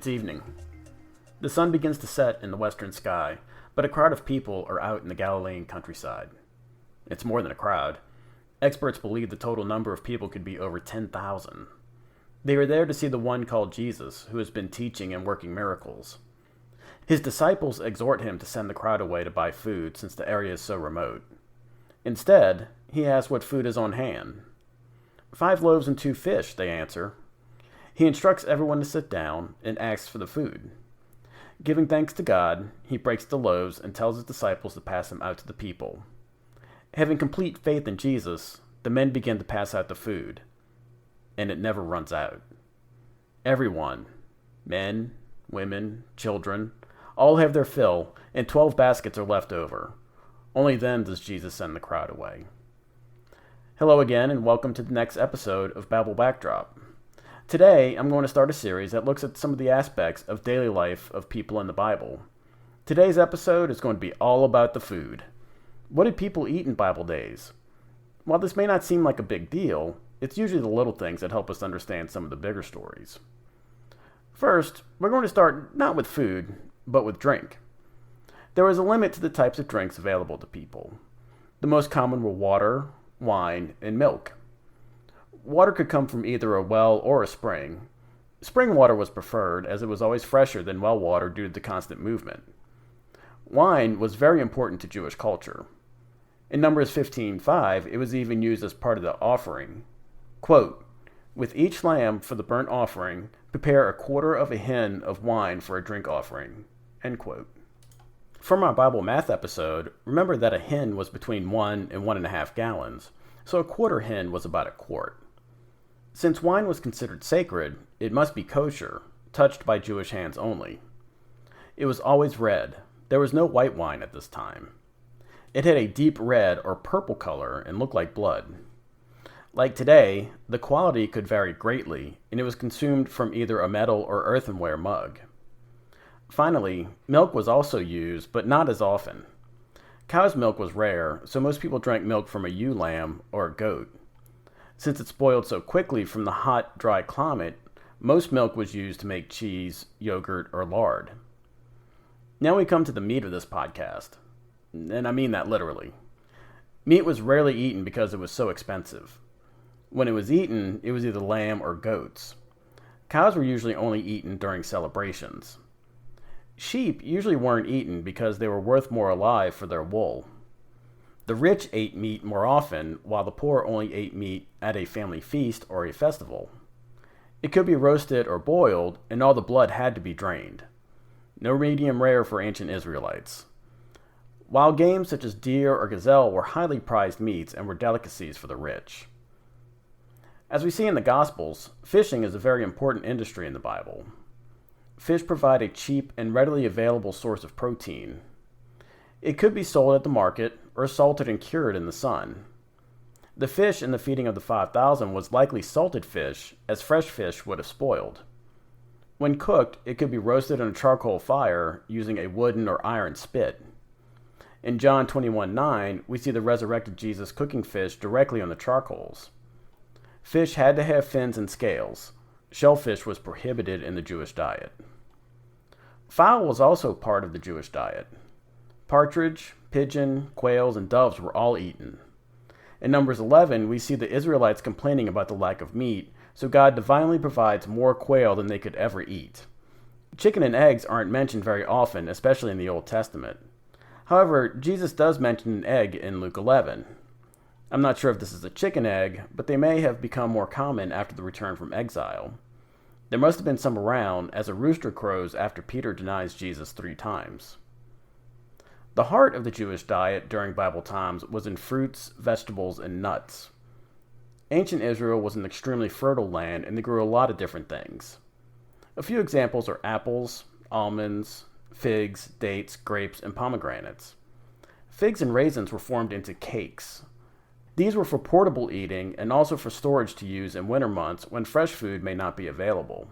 It's evening. The sun begins to set in the western sky, but a crowd of people are out in the Galilean countryside. It's more than a crowd. Experts believe the total number of people could be over 10,000. They are there to see the one called Jesus, who has been teaching and working miracles. His disciples exhort him to send the crowd away to buy food since the area is so remote. Instead, he asks what food is on hand. 5 loaves and 2 fish, they answer. He instructs everyone to sit down and asks for the food. Giving thanks to God, he breaks the loaves and tells his disciples to pass them out to the people. Having complete faith in Jesus, the men begin to pass out the food, and it never runs out. Everyone, men, women, children, all have their fill, and 12 baskets are left over. Only then does Jesus send the crowd away. Hello again, and welcome to the next episode of Bible Backdrop. Today, I'm going to start a series that looks at some of the aspects of daily life of people in the Bible. Today's episode is going to be all about the food. What did people eat in Bible days? While this may not seem like a big deal, it's usually the little things that help us understand some of the bigger stories. First, we're going to start not with food, but with drink. There was a limit to the types of drinks available to people. The most common were water, wine, and milk. Water could come from either a well or a spring. Spring water was preferred, as it was always fresher than well water due to the constant movement. Wine was very important to Jewish culture. In Numbers 15:5, it was even used as part of the offering. Quote, "With each lamb for the burnt offering, prepare a quarter of a hin of wine for a drink offering." End quote. From our Bible math episode, remember that a hin was between 1 and 1.5 gallons, so a quarter hin was about a quart. Since wine was considered sacred, it must be kosher, touched by Jewish hands only. It was always red. There was no white wine at this time. It had a deep red or purple color and looked like blood. Like today, the quality could vary greatly, and it was consumed from either a metal or earthenware mug. Finally, milk was also used, but not as often. Cow's milk was rare, so most people drank milk from a ewe lamb or a goat. Since it spoiled so quickly from the hot, dry climate, most milk was used to make cheese, yogurt, or lard. Now we come to the meat of this podcast, and I mean that literally. Meat was rarely eaten because it was so expensive. When it was eaten, it was either lamb or goats. Cows were usually only eaten during celebrations. Sheep usually weren't eaten because they were worth more alive for their wool. The rich ate meat more often, while the poor only ate meat at a family feast or a festival. It could be roasted or boiled, and all the blood had to be drained. No medium rare for ancient Israelites. Wild game such as deer or gazelle were highly prized meats and were delicacies for the rich. As we see in the Gospels, fishing is a very important industry in the Bible. Fish provide a cheap and readily available source of protein. It could be sold at the market or salted and cured in the sun. The fish in the feeding of the 5,000 was likely salted fish, as fresh fish would have spoiled. When cooked, it could be roasted on a charcoal fire using a wooden or iron spit. In John 21:9, we see the resurrected Jesus cooking fish directly on the charcoals. Fish had to have fins and scales. Shellfish was prohibited in the Jewish diet. Fowl was also part of the Jewish diet. Partridge, pigeon, quails, and doves were all eaten. In Numbers 11, we see the Israelites complaining about the lack of meat, so God divinely provides more quail than they could ever eat. Chicken and eggs aren't mentioned very often, especially in the Old Testament. However, Jesus does mention an egg in Luke 11. I'm not sure if this is a chicken egg, but they may have become more common after the return from exile. There must have been some around, as a rooster crows after Peter denies Jesus 3 times. The heart of the Jewish diet during Bible times was in fruits, vegetables, and nuts. Ancient Israel was an extremely fertile land, and they grew a lot of different things. A few examples are apples, almonds, figs, dates, grapes, and pomegranates. Figs and raisins were formed into cakes. These were for portable eating and also for storage to use in winter months when fresh food may not be available.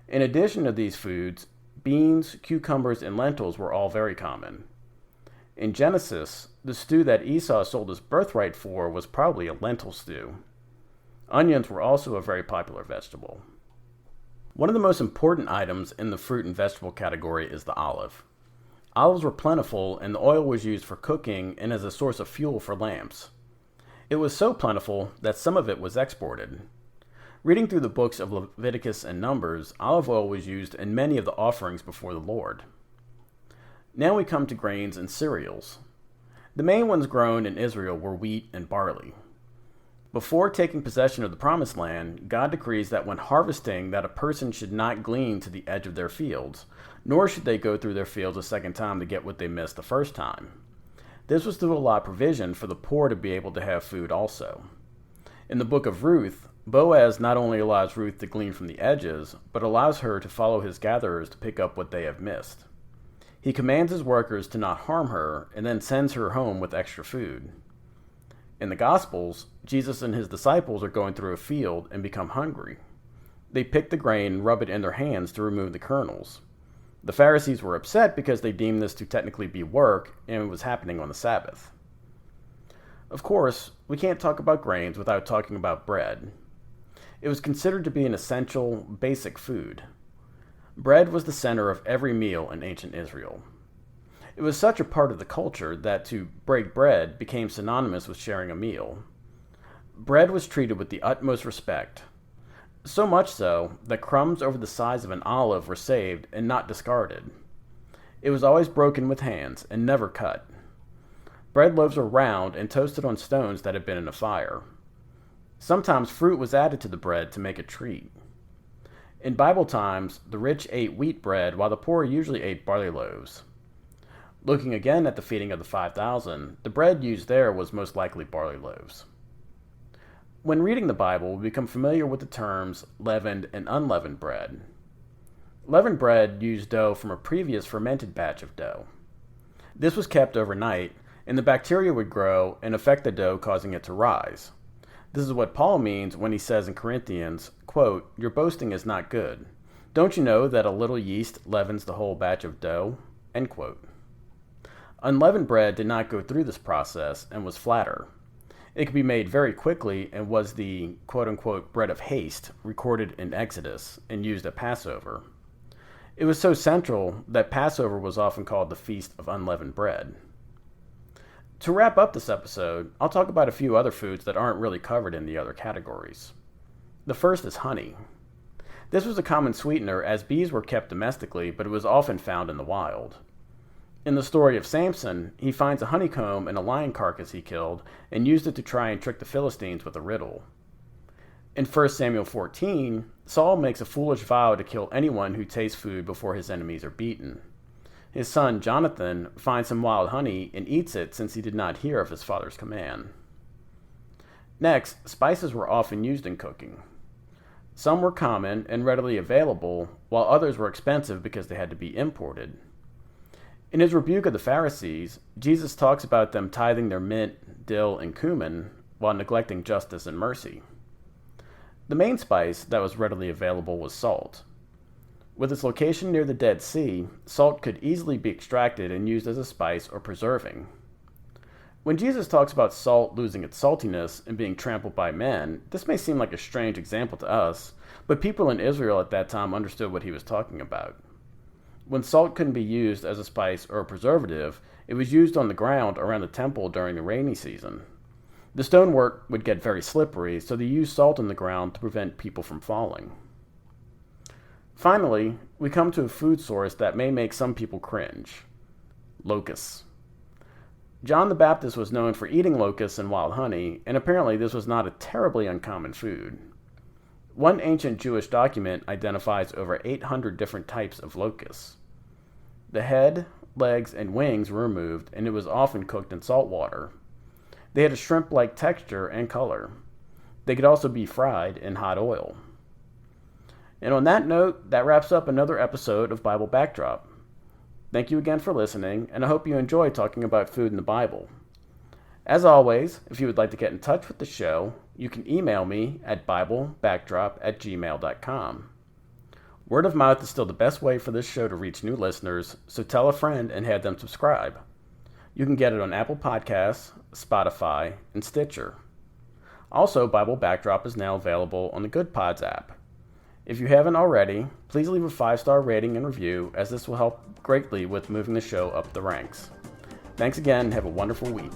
In addition to these foods, beans, cucumbers, and lentils were all very common. In Genesis, the stew that Esau sold his birthright for was probably a lentil stew. Onions were also a very popular vegetable. One of the most important items in the fruit and vegetable category is the olive. Olives were plentiful, and the oil was used for cooking and as a source of fuel for lamps. It was so plentiful that some of it was exported. Reading through the books of Leviticus and Numbers, olive oil was used in many of the offerings before the Lord. Now we come to grains and cereals. The main ones grown in Israel were wheat and barley. Before taking possession of the Promised Land, God decrees that when harvesting that a person should not glean to the edge of their fields, nor should they go through their fields a second time to get what they missed the first time. This was to allow provision for the poor to be able to have food also. In the book of Ruth, Boaz not only allows Ruth to glean from the edges, but allows her to follow his gatherers to pick up what they have missed. He commands his workers to not harm her and then sends her home with extra food. In the Gospels, Jesus and his disciples are going through a field and become hungry. They pick the grain and rub it in their hands to remove the kernels. The Pharisees were upset because they deemed this to technically be work and it was happening on the Sabbath. Of course, we can't talk about grains without talking about bread. It was considered to be an essential, basic food. Bread was the center of every meal in ancient Israel. It was such a part of the culture that to break bread became synonymous with sharing a meal. Bread was treated with the utmost respect. So much so that crumbs over the size of an olive were saved and not discarded. It was always broken with hands and never cut. Bread loaves were round and toasted on stones that had been in a fire. Sometimes fruit was added to the bread to make a treat. In Bible times, the rich ate wheat bread while the poor usually ate barley loaves. Looking again at the feeding of the 5,000, the bread used there was most likely barley loaves. When reading the Bible, we become familiar with the terms leavened and unleavened bread. Leavened bread used dough from a previous fermented batch of dough. This was kept overnight, and the bacteria would grow and affect the dough, causing it to rise. This is what Paul means when he says in Corinthians, quote, "Your boasting is not good. Don't you know that a little yeast leavens the whole batch of dough?" End quote. Unleavened bread did not go through this process and was flatter. It could be made very quickly and was the quote-unquote bread of haste recorded in Exodus and used at Passover. It was so central that Passover was often called the Feast of Unleavened Bread. To wrap up this episode, I'll talk about a few other foods that aren't really covered in the other categories. The first is honey. This was a common sweetener as bees were kept domestically, but it was often found in the wild. In the story of Samson, he finds a honeycomb in a lion carcass he killed and used it to try and trick the Philistines with a riddle. In 1 Samuel 14, Saul makes a foolish vow to kill anyone who tastes food before his enemies are beaten. His son Jonathan finds some wild honey and eats it since he did not hear of his father's command. Next, spices were often used in cooking. Some were common and readily available, while others were expensive because they had to be imported. In his rebuke of the Pharisees, Jesus talks about them tithing their mint, dill, and cumin while neglecting justice and mercy. The main spice that was readily available was salt. With its location near the Dead Sea, salt could easily be extracted and used as a spice or preserving. When Jesus talks about salt losing its saltiness and being trampled by men, this may seem like a strange example to us, but people in Israel at that time understood what he was talking about. When salt couldn't be used as a spice or a preservative, it was used on the ground around the temple during the rainy season. The stonework would get very slippery, so they used salt in the ground to prevent people from falling. Finally, we come to a food source that may make some people cringe: locusts. John the Baptist was known for eating locusts and wild honey, and apparently this was not a terribly uncommon food. One ancient Jewish document identifies over 800 different types of locusts. The head, legs, and wings were removed, and it was often cooked in salt water. They had a shrimp-like texture and color. They could also be fried in hot oil. And on that note, that wraps up another episode of Bible Backdrop. Thank you again for listening, and I hope you enjoyed talking about food in the Bible. As always, if you would like to get in touch with the show, you can email me at biblebackdrop@gmail.com. Word of mouth is still the best way for this show to reach new listeners, so tell a friend and have them subscribe. You can get it on Apple Podcasts, Spotify, and Stitcher. Also, Bible Backdrop is now available on the Good Pods app. If you haven't already, please leave a 5-star rating and review, as this will help greatly with moving the show up the ranks. Thanks again and have a wonderful week.